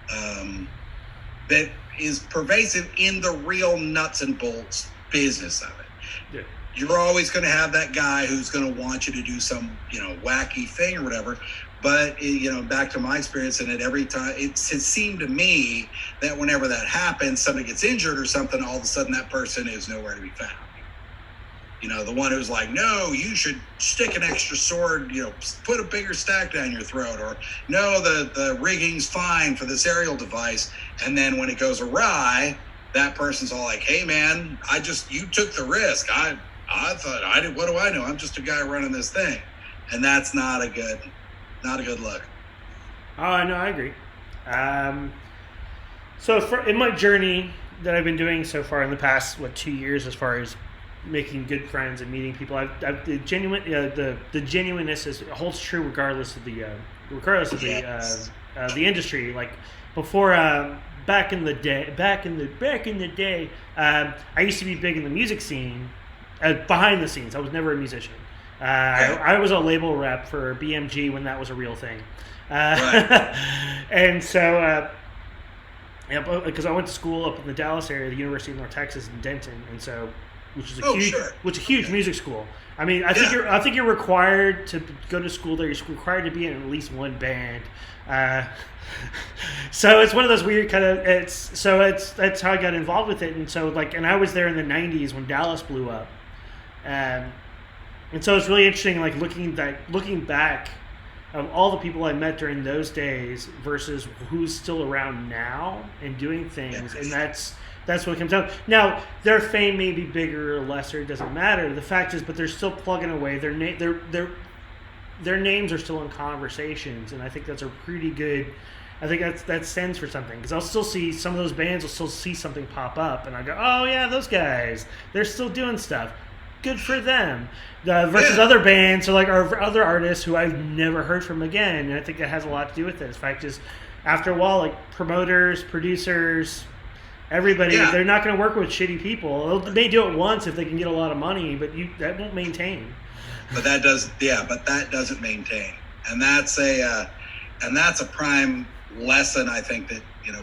that is pervasive in the real nuts and bolts business of it. Yeah. You're always going to have that guy who's going to want you to do some, wacky thing or whatever. But, back to my experience, and at every time, it seemed to me that whenever that happens, somebody gets injured or something, all of a sudden that person is nowhere to be found. The one who's like, no, you should stick an extra sword, put a bigger stack down your throat, or no, the rigging's fine for this aerial device. And then when it goes awry, that person's all like, hey man, you took the risk. I thought what do I know? I'm just a guy running this thing. And that's not a good look. Oh, no, I agree. So in my journey that I've been doing so far in the past, 2 years, as far as making good friends and meeting people, the genuineness holds true regardless of the industry. Like before, back in the day, I used to be big in the music scene, behind the scenes. I was never a musician. I was a label rep for BMG when that was a real thing, and so. Because I went to school up in the Dallas area, the University of North Texas in Denton, and so which is a huge music school. I mean, I think you're required to go to school there. You're required to be in at least one band. So it's one of those weird kind of. That's how I got involved with it, and so and I was there in the '90s when Dallas blew up, and so it's really interesting, looking back. Of all the people I met during those days versus who's still around now and doing things, and that's what it comes down. Now, their fame may be bigger or lesser; it doesn't matter. The fact is, but they're still plugging away. Their names are still in conversations, and I think that's a pretty good. I think that stands for something, because I'll still see some of those bands. Will still see something pop up, and I go, "Oh yeah, those guys, they're still doing stuff. Good for them." Versus other bands or other artists who I've never heard from again, and I think that has a lot to do with it. In fact, is after a while, promoters, producers, everybody, they're not going to work with shitty people. They may do it once if they can get a lot of money, but that won't maintain. But that doesn't maintain, and that's a prime lesson I think that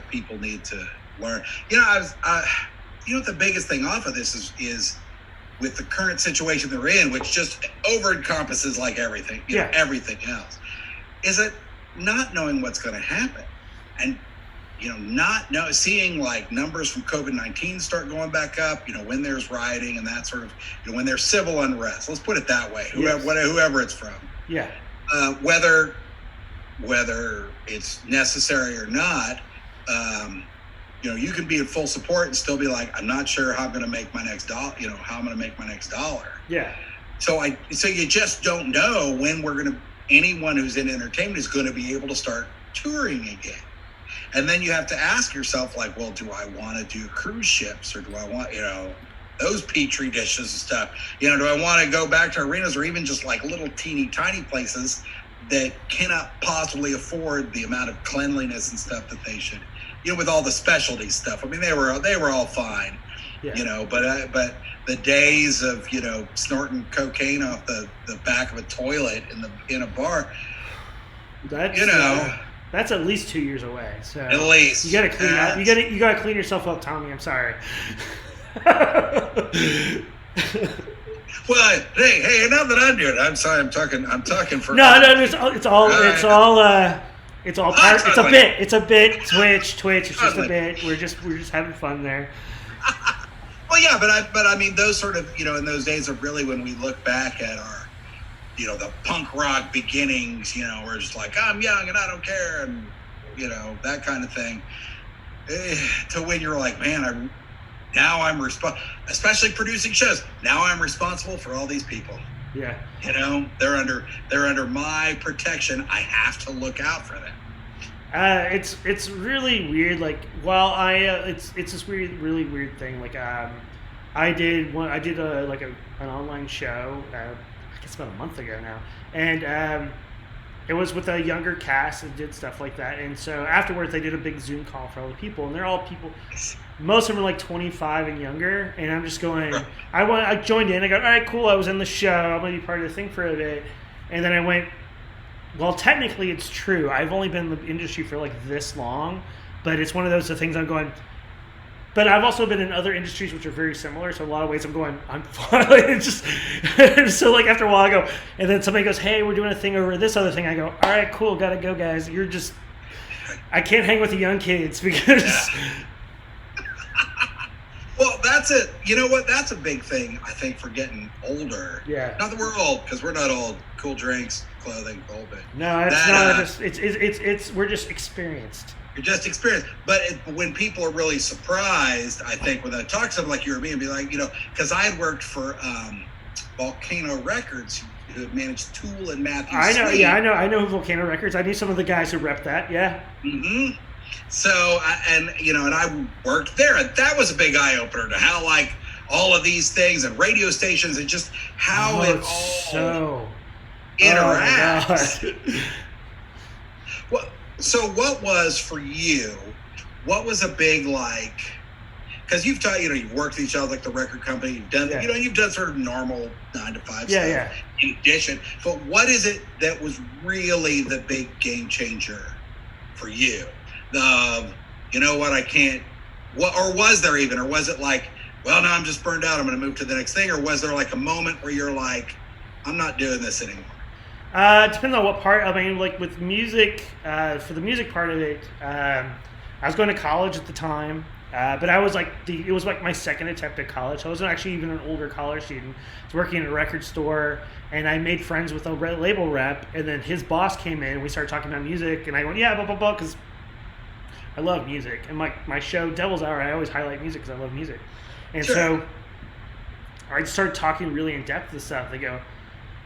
people need to learn. The biggest thing off of this is with the current situation they're in, which just over encompasses everything, everything else, is it not knowing what's going to happen, and seeing numbers from COVID-19 start going back up, when there's rioting and that sort of, when there's civil unrest. Let's put it that way. Whoever it's from. Yeah. Whether it's necessary or not. You can be in full support and still be like, I'm not sure how I'm going to make my next dollar. How I'm going to make my next dollar. Yeah. So you just don't know when anyone who's in entertainment is going to be able to start touring again. And then you have to ask yourself, well, do I want to do cruise ships, or do I want, those Petri dishes and stuff? Do I want to go back to arenas, or even just little teeny tiny places that cannot possibly afford the amount of cleanliness and stuff that they should? With all the specialty stuff. I mean, they were all fine, but the days of, snorting cocaine off the back of a toilet in a bar, that's at least 2 years away. So at least you got to clean up. You got to clean yourself up, Tommy. I'm sorry. Well, hey, now that I'm doing it, I'm sorry. I'm talking for. No, it's all part. It's a bit. It's a bit. Twitch. It's just a bit. We're just having fun there. Well, yeah, but I mean, those sort of, in those days are really when we look back at our, the punk rock beginnings. We're just like, I'm young and I don't care, and that kind of thing. To when you're like, man, now I'm responsible, especially producing shows. Now I'm responsible for all these people. Yeah. They're under my protection. I have to look out for them. It's really weird. It's this really weird thing. I did an online show. I guess about a month ago now, and it was with a younger cast and did stuff like that. And so afterwards, they did a big Zoom call for all the people, and they're all people. Most of them are 25 and younger, and I'm just going. I joined in. I go, all right, cool. I was in the show. I'm gonna be part of the thing for a bit, and then I went. Well, technically, it's true. I've only been in the industry for this long, but it's one of those things I'm going. But I've also been in other industries which are very similar. So in a lot of ways, I'm going. It's just so after a while, I go, and then somebody goes, "Hey, we're doing a thing over this other thing." I go, "All right, cool. Gotta go, guys. I can't hang with the young kids because." Yeah. Well, that's it. You know what? That's a big thing, I think, for getting older. Yeah. Not that we're old, because we're not old. Cool drinks, clothing, the whole bit. No, it's not. It's we're just experienced. You're just experienced. But when people are really surprised, I think, when I talk to someone like you or me and be like, because I had worked for Volcano Records, who had managed Tool and Matthew I know, Sweet. I know Volcano Records. I knew some of the guys who rep that, yeah. Mm-hmm. So, and I worked there, and that was a big eye-opener to how, like, all of these things and radio stations and just how it all interacts. So what was, for you, what was a big, like, because you've taught, you've worked with each other, like the record company, you've done, you've done sort of normal 9-to-5 stuff in addition. But what is it that was really the big game changer for you? Or was there even, or was it like, well, now I'm just burned out, I'm going to move to the next thing? Or was there like a moment where you're like, I'm not doing this anymore? It depends on what part. I mean, like with music, for the music part of it, I was going to college at the time. But I was like, it was like my second attempt at college. I wasn't actually even an older college student. I was working in a record store, and I made friends with a label rep, and then his boss came in, and we started talking about music, and I went, yeah, blah, blah, blah, because I love music. And my show, Devil's Hour, I always highlight music because I love music. And so I started talking really in depth with stuff. They go,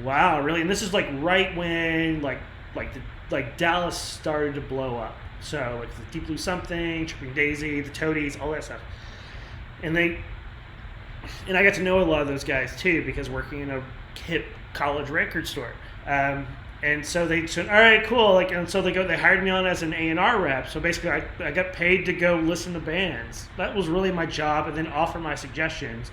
wow, really? And this is like right when like Dallas started to blow up. So like the Deep Blue Something, Tripping Daisy, the Toadies, all that stuff. And I got to know a lot of those guys too, because working in a hip college record store. And so they said, all right, cool. And so they hired me on as an A&R rep. So basically I got paid to go listen to bands. That was really my job, and then offer my suggestions.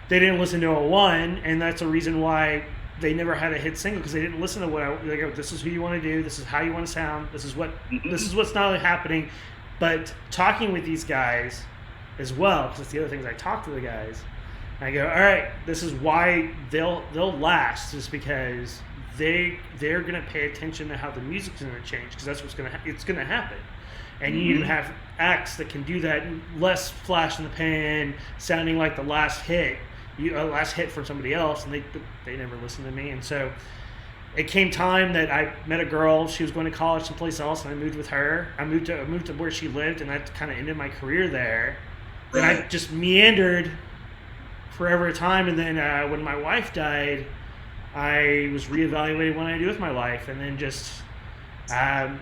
They didn't listen to a one, and that's the reason why they never had a hit single, because they didn't listen to they go, this is who you want to do, this is how you want to sound, this is what's not only happening. But talking with these guys as well, because it's the other things I talk to the guys, I go, all right, this is why they'll last, is because they're going to pay attention to how the music's going to change, because that's what's going to happen. And you need to have acts that can do that, less flash in the pan, sounding like the last hit from somebody else, and they never listened to me. And so it came time that I met a girl. She was going to college someplace else, and I moved with her. I moved to where she lived, and that kind of ended my career there. Right. And I just meandered forever a time, and then when my wife died, I was reevaluating what I do with my life, and then just I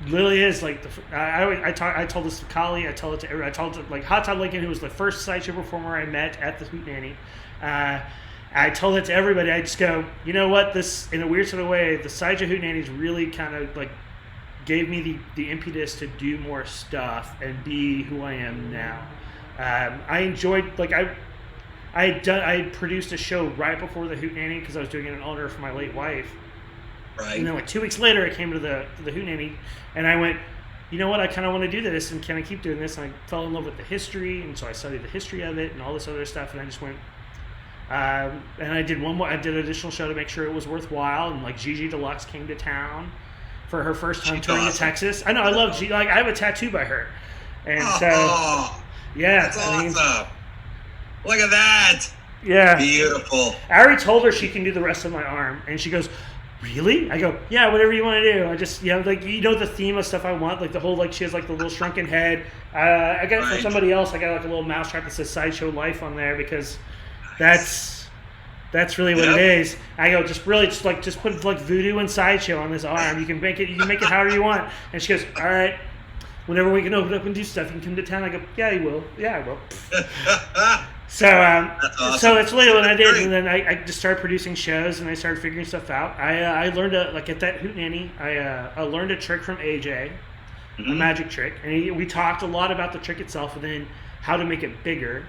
literally is like I told this to Kali, I told it to everyone, I told it like Hot Tub Lincoln, who was the first sideshow performer I met at the Hootenanny. I told it to everybody. I just go, you know what, this, in a weird sort of way, the sideshow Hootenannies really kind of like gave me the impetus to do more stuff and be who I am now. I enjoyed, like I had produced a show right before the Hootenanny because I was doing it in honor for my late wife. Right. And then like 2 weeks later, I came to the Hootenanny, and I went, you know what, I kind of want to do this, and can I keep doing this? And I fell in love with the history, and so I studied the history of it and all this other stuff, and I just went, and I did one more. I did an additional show to make sure it was worthwhile, and like Gigi Deluxe came to town for her first time touring to Texas. I know, I love Gigi. Like I have a tattoo by her, and yeah, that's awesome. Look at that. Yeah, beautiful. I already told her she can do the rest of my arm, and she goes, really? I go, yeah, whatever you want to do. I just, like, the theme of stuff I want, like the whole, like, she has like the little shrunken head. I got it from somebody else. I got like a little mousetrap that says Sideshow Life on there, because that's really what it is. I go, just put like voodoo and Sideshow on this arm. You can make it however you want. And she goes, all right, whenever we can open up and do stuff, you can come to town. I go, yeah, you will. Yeah, I will. So, awesome. So that's really what I did, and then I just started producing shows, and I started figuring stuff out. I learned like at that Hootenanny, I learned a trick from AJ, a magic trick, and we talked a lot about the trick itself, and then how to make it bigger.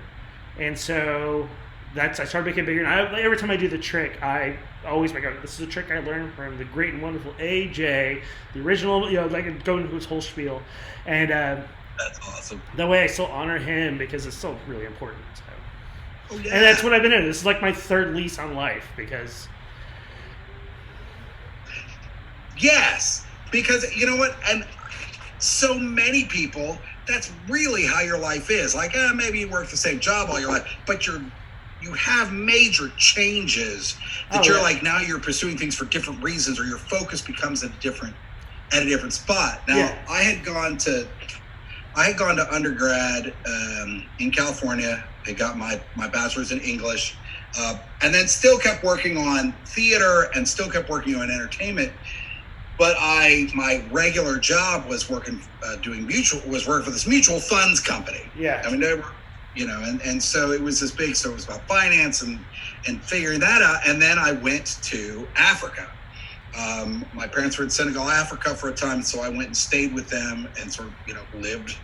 And so I started making it bigger. And every time I do the trick, I always make this is a trick I learned from the great and wonderful AJ, the original. Like go into his whole spiel, and that's awesome. That way, I still honor him because it's still really important. So. Oh, yeah. And that's what I've been in. This is like my third lease on life, because... Yes, because you know what? And so many people, that's really how your life is. Like, maybe you work the same job all your life, but you have major changes that you're like, now you're pursuing things for different reasons, or your focus becomes at a different spot. Now, I had gone to undergrad in California. I got my bachelor's in English, and then still kept working on theater and still kept working on entertainment. But my regular job was working for this mutual funds company. Yeah. I mean, they were, and so it was this big. So it was about finance and figuring that out. And then I went to Africa. My parents were in Senegal, Africa for a time, so I went and stayed with them and sort of, lived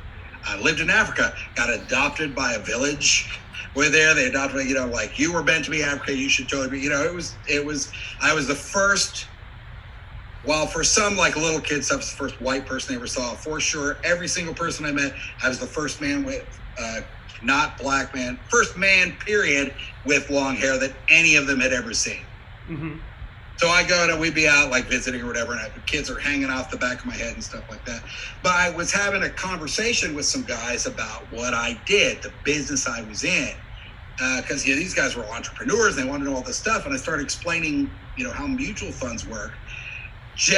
in Africa. Got adopted by a village. We're there. They adopted me. Like, you were meant to be Africa. You should totally be. I was the first. Well, for some, like, little kids, I was the first white person they ever saw. For sure, every single person I met, I was the first man with, not black man, first man, period, with long hair that any of them had ever seen. Mm-hmm. So I go and we'd be out, like, visiting or whatever, and the kids are hanging off the back of my head and stuff like that. But I was having a conversation with some guys about what I did, the business I was in. Because these guys were entrepreneurs, they wanted to know all this stuff, and I started explaining, how mutual funds work. To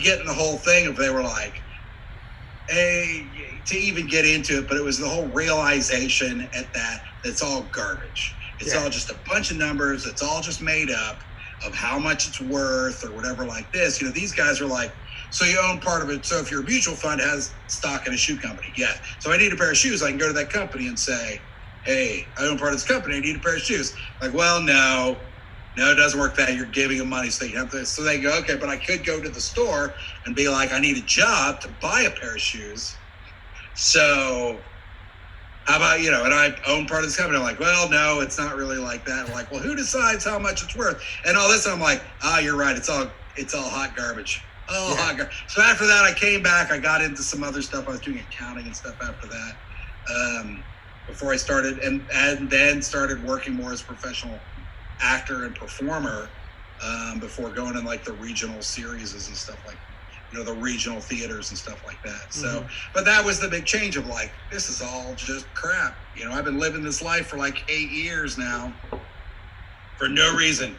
get in the whole thing, if they were like, hey, to even get into it, but it was the whole realization it's all garbage. It's all just a bunch of numbers. It's all just made up of how much it's worth or whatever like this. These guys are like, so you own part of it. So if your mutual fund has stock in a shoe company, yes. So I need a pair of shoes. I can go to that company and say, hey, I own part of this company. I need a pair of shoes. Like, well, no, it doesn't work that. You're giving them money. So so they go, okay, but I could go to the store and be like, I need a job to buy a pair of shoes. So how about, and I own part of this company. I'm like, well, no, it's not really like that. I'm like, well, who decides how much it's worth? And all this, I'm like, you're right. It's all hot garbage. Hot garbage. So after that, I came back. I got into some other stuff. I was doing accounting and stuff after that. Before I started, and then started working more as a professional actor and performer, before going in like the regional series and stuff like, the regional theaters and stuff like that. So, but that was the big change of like, this is all just crap. I've been living this life for like 8 years now for no reason,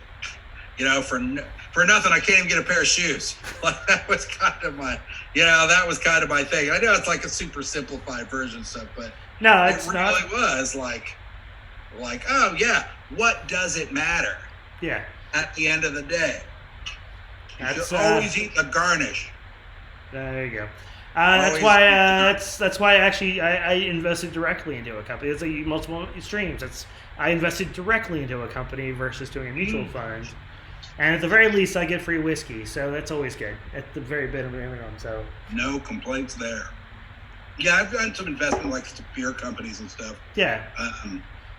for nothing. I can't even get a pair of shoes. Like, that was kind of my, thing. I know it's like a super simplified version of stuff, but no, it's it really was like, oh yeah, what does it matter? Yeah. At the end of the day, you should always eat the garnish. There you go. That's why actually I invested directly into a company. It's like multiple streams. I invested directly into a company versus doing a mutual fund. And at the very least, I get free whiskey, so that's always good. At the very minimum, so no complaints there. Yeah, I've done some investment, like some beer companies and stuff. Yeah.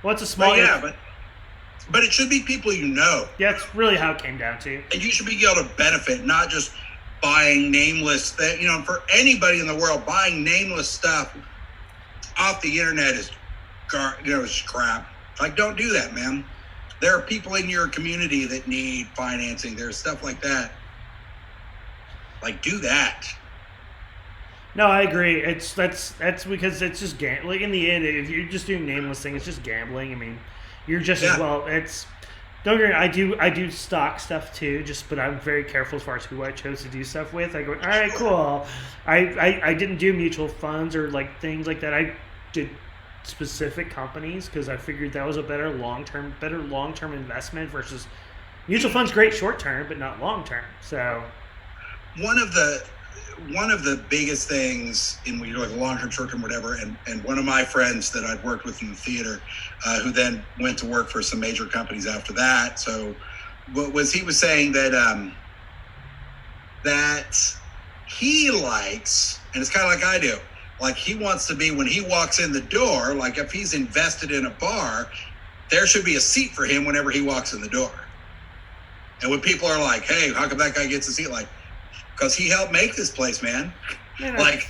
Well, it's a small. But it should be people you know. Yeah, that's really how it came down to. And you should be able to benefit, not just buying nameless. For anybody in the world, buying nameless stuff off the internet is crap. Like, don't do that, man. There are people in your community that need financing. There's stuff like that. Like, do that. No, I agree. That's because it's just like, in the end, if you're just doing nameless things, it's just gambling. I mean, you're just as well. Don't get me wrong, I do stock stuff too. But I'm very careful as far as who I chose to do stuff with. I go, all right, cool. I didn't do mutual funds or like things like that. I did specific companies because I figured that was a better long-term investment versus mutual funds. Great short-term, but not long-term. So one of the biggest things in when you're like long-term, short-term, whatever, and one of my friends that I'd worked with in the theater, who then went to work for some major companies after that. So he was saying that he likes, and it's kind of like I do, like he wants to be, when he walks in the door, like if he's invested in a bar, there should be a seat for him whenever he walks in the door. And when people are like, hey, how come that guy gets a seat? Like, because he helped make this place, man. Yeah. Like,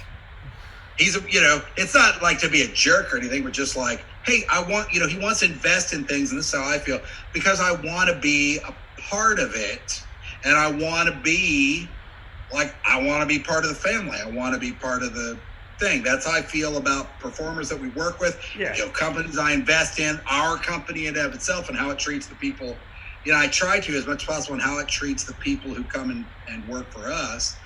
he's, it's not like to be a jerk or anything, but just like, hey, I want, he wants to invest in things, and this is how I feel, because I want to be a part of it, and I want to be, like, I want to be part of the family. I want to be part of the, thing. That's how I feel about performers that we work with, companies I invest in, our company in and of itself, and how it treats the people. I try to, as much as possible, and how it treats the people who come and work for us.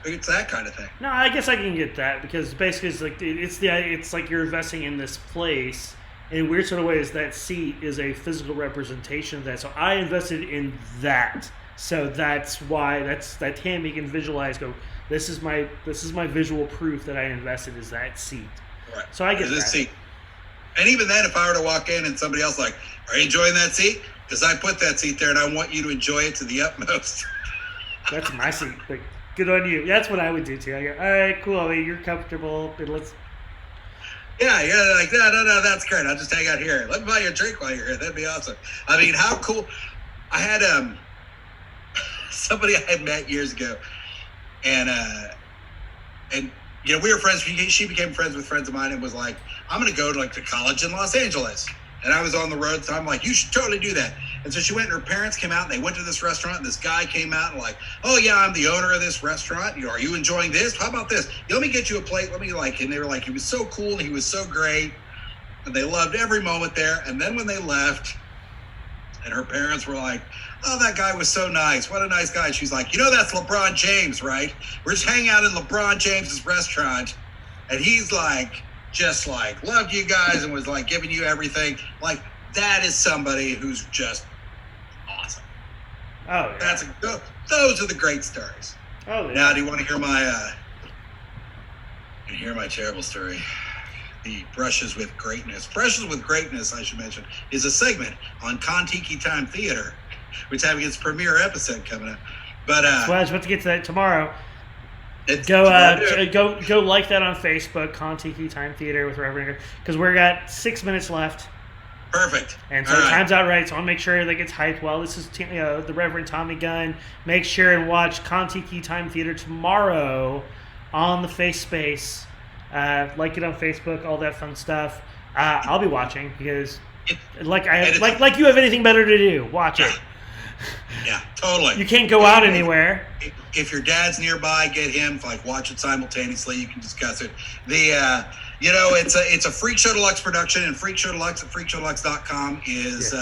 It's that kind of thing. No, I guess I can get that, because basically it's like you're investing in this place. In weird sort of ways, that seat is a physical representation of that. So I invested in that. So that's why that Tammy can visualize. Go, this is my visual proof that I invested is that seat. Right. So I get that. Seat. And even then, if I were to walk in and somebody else like, are you enjoying that seat? Because I put that seat there and I want you to enjoy it to the utmost. That's my seat. Like, good on you. That's what I would do too. I go, all right, cool. I mean, you're comfortable. But let's. Yeah, you're like, no, that's great. I'll just hang out here. Let me buy you a drink while you're here. That'd be awesome. I mean, how cool. I had somebody I had met years ago, and we were friends. She became friends with friends of mine and was like, I'm going to go to college in Los Angeles. And I was on the road, so I'm like, you should totally do that. And so she went, and her parents came out, and they went to this restaurant, and this guy came out and like, oh yeah, I'm the owner of this restaurant. Are you enjoying this? How about this? Let me get you a plate. And they were like, he was so cool, and he was so great. And they loved every moment there. And then when they left, and her parents were like, oh, that guy was so nice. What a nice guy. And she's like, that's LeBron James, right? We're just hanging out in LeBron James's restaurant. And he's like, just like loved you guys and was like giving you everything. Like, that is somebody who's just awesome. Oh, yeah. Those are the great stories. Oh, yeah. Now, do you want to hear my terrible story? The Brushes with Greatness. Brushes with Greatness, I should mention, is a segment on Kon-Tiki Time Theater, which having its premiere episode coming up. But well, I was about to get to that tomorrow. Go like that on Facebook, Kon-Tiki Time Theater with Reverend, because we're got 6 minutes left. Perfect. And so time's out right, so I want to make sure that gets hyped well. This is the Reverend Tommy Gunn. Make sure and watch Kon-Tiki Time Theater tomorrow on the Face Space. Like it on Facebook, all that fun stuff. I'll be watching because, like you have anything better to do, watch it. Yeah, totally. You can't go out anywhere. If your dad's nearby, get him. Watch it simultaneously. You can discuss it. It's a Freakshow Deluxe production, and Freakshow Deluxe at freakshowdeluxe.com is.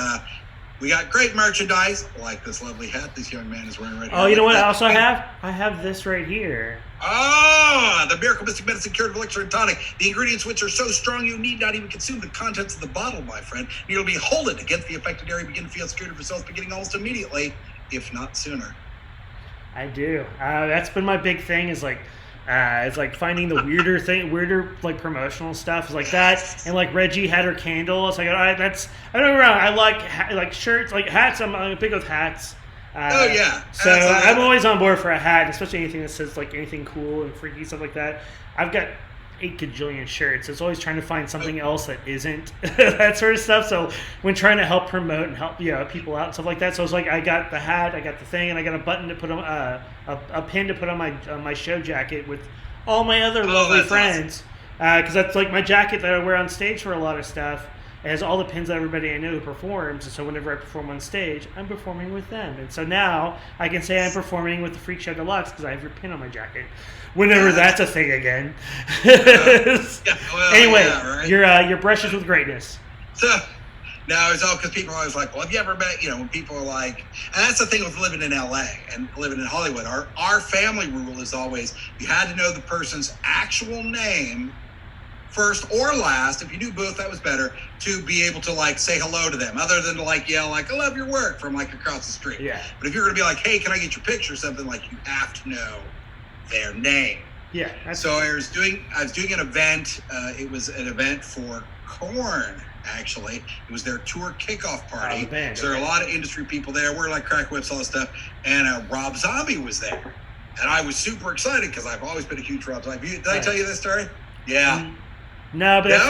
We got great merchandise, like this lovely hat this young man is wearing right here. Oh, you know what? I also have? I have this right here. Oh, the Miracle Mystic Medicine Curative Elixir and Tonic. The ingredients which are so strong you need not even consume the contents of the bottle, my friend. You'll be holding against the affected area, begin to feel curative results beginning almost immediately, if not sooner. I do. That's been my big thing. Is it's like finding the weirder like promotional stuff. It's like that, and like Reggie had her candle. It's like, all right, I don't know. I like shirts, like hats. I'm big with hats. Oh yeah. So I'm always on board for a hat, especially anything that says like anything cool and freaky stuff like that. I've got 8 gajillion shirts. It's always trying to find something else that isn't that sort of stuff. So when trying to help promote and help people out and stuff like that, so it's like I got the hat, I got the thing, and I got a button to put on a pin to put on my show jacket with all my other lovely friends. Because that's like my jacket that I wear on stage for a lot of stuff. It has all the pins that everybody I know who performs, and so whenever I perform on stage, I'm performing with them. And so now I can say I'm performing with the Freakshow Deluxe because I have your pin on my jacket. Whenever that's a thing again. Anyway, right? Your brushes with greatness. So now it's all because people are always like, well, have you ever met, when people are like, and that's the thing with living in LA and living in Hollywood. Our family rule is always you had to know the person's actual name first or last. If you do both, that was better, to be able to say hello to them, other than to yell I love your work from across the street. Yeah. But if you're gonna be like, hey, can I get your picture or something, you have to know their name. Yeah. So I was doing an event. It was an event for Korn. Actually, it was their tour kickoff party. Band, so there are a lot of industry people there. We're crack whips, all this stuff, and Rob Zombie was there, and I was super excited because I've always been a huge Rob Zombie. Did I tell you this story? Yeah. No, but that's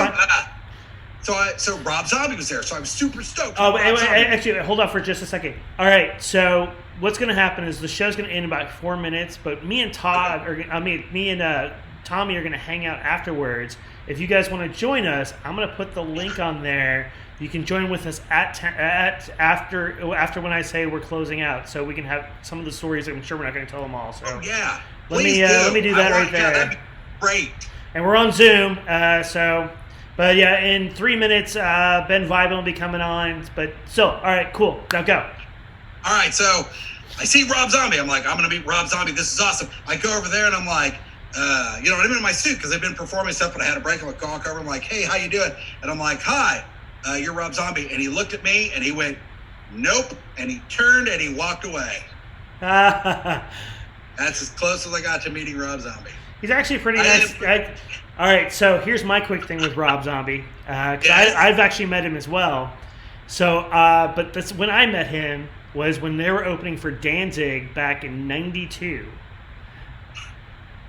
fine. So Rob Zombie was there, so I was super stoked. Oh, actually, hold on for just a second. All right, so what's going to happen is the show's going to end in about 4 minutes, but me and Tommy are going to hang out afterwards. If you guys want to join us, I'm going to put the link on there you can join with us after when I say we're closing out, so we can have some of the stories. I'm sure we're not going to tell them all. So yeah, let me do that right there. That'd be great. And we're on Zoom, but yeah, in 3 minutes, Ben Vibin will be coming on. But still, all right, cool. Now go. All right, so I see Rob Zombie. I'm like, I'm going to meet Rob Zombie. This is awesome. I go over there and I'm like, I'm in my suit because I've been performing stuff, but I had a break on a call cover. I'm like, hey, how you doing? And I'm like, hi, you're Rob Zombie. And he looked at me and he went, nope. And he turned and he walked away. That's as close as I got to meeting Rob Zombie. He's actually pretty nice. All right, so here's my quick thing with Rob Zombie. Yes. I've actually met him as well. So, but that's when I met him was when they were opening for Danzig back in '92.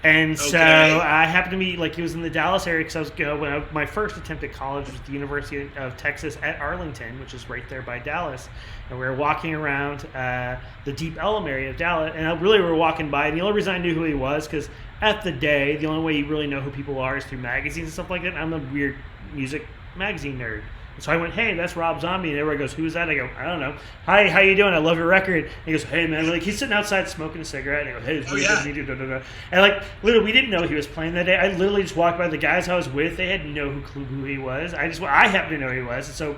And so I happened to be, he was in the Dallas area because I was my first attempt at college was at the University of Texas at Arlington, which is right there by Dallas. And we were walking around the Deep Ellum area of Dallas, and we were walking by. And the only reason I knew who he was because at the day, the only way you really know who people are is through magazines and stuff like that. And I'm a weird music magazine nerd. So I went, hey, that's Rob Zombie. And everybody goes, who's that? I go, I don't know. Hi, how you doing? I love your record. And he goes, hey, man. He's sitting outside smoking a cigarette. And I go, hey, it's really good. Da, da, da. And literally, we didn't know he was playing that day. I literally just walked by the guys I was with. They had no clue who he was. I happened to know who he was. And so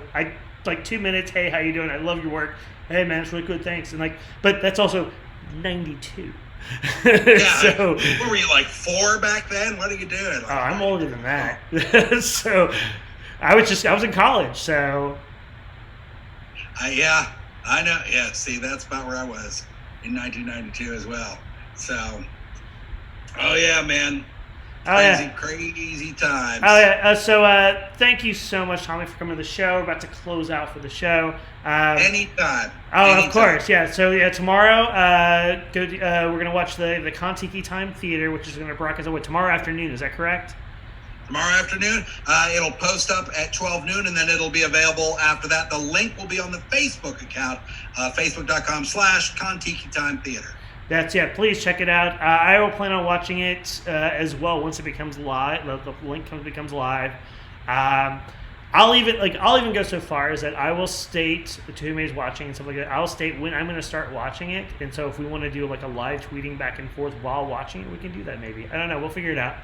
2 minutes, hey, how you doing? I love your work. Hey, man, it's really good. Thanks. And but that's also 92. Yeah. So, what were you, 4 back then? What are you doing? I'm older than that. So I was in college, so. Yeah, I know. Yeah, see, that's about where I was in 1992 as well. So, oh yeah, man. Crazy times. Oh yeah. So thank you so much, Tommy, for coming to the show. We're about to close out for the show. Anytime. Of course, yeah. So yeah, tomorrow, we're gonna watch the Kon-Tiki Time Theater, which is gonna broadcast tomorrow afternoon. Is that correct? Tomorrow afternoon. It'll post up at 12 noon, and then it'll be available after that. The link will be on the Facebook account, facebook.com/Kon-Tiki Time Theater. Please check it out. I will plan on watching it as well once it becomes live. The link becomes live. I'll even go so far as that I will state to whom watching and stuff like that. I'll state when I'm going to start watching it, and so if we want to do a live tweeting back and forth while watching it, we can do that maybe. I don't know. We'll figure it out.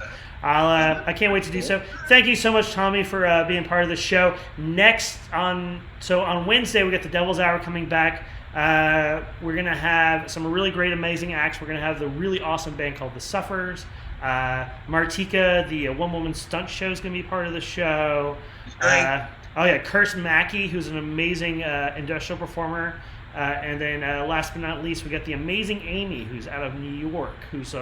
I can't wait to do so. Thank you so much, Tommy, for being part of the show. On Wednesday we got the Devil's Hour coming back. We're going to have some really great, amazing acts. We're going to have the really awesome band called The Sufferers. Martika, the one-woman stunt show, is going to be part of the show. Curse Mackey, who's an amazing industrial performer. And then last but not least, we got the amazing Amy, who's out of New York, who's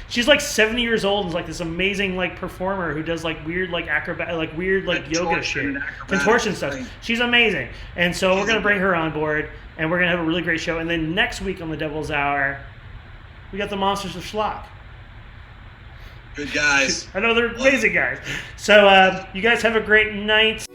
she's 70 years old and is this amazing performer who does weird acrobat weird yoga shit, contortion stuff. She's amazing, and so we're gonna bring her on board, and we're gonna have a really great show. And then next week on the Devil's Hour, we got the Monsters of Schlock. Good guys. I know they're amazing guys. So you guys have a great night.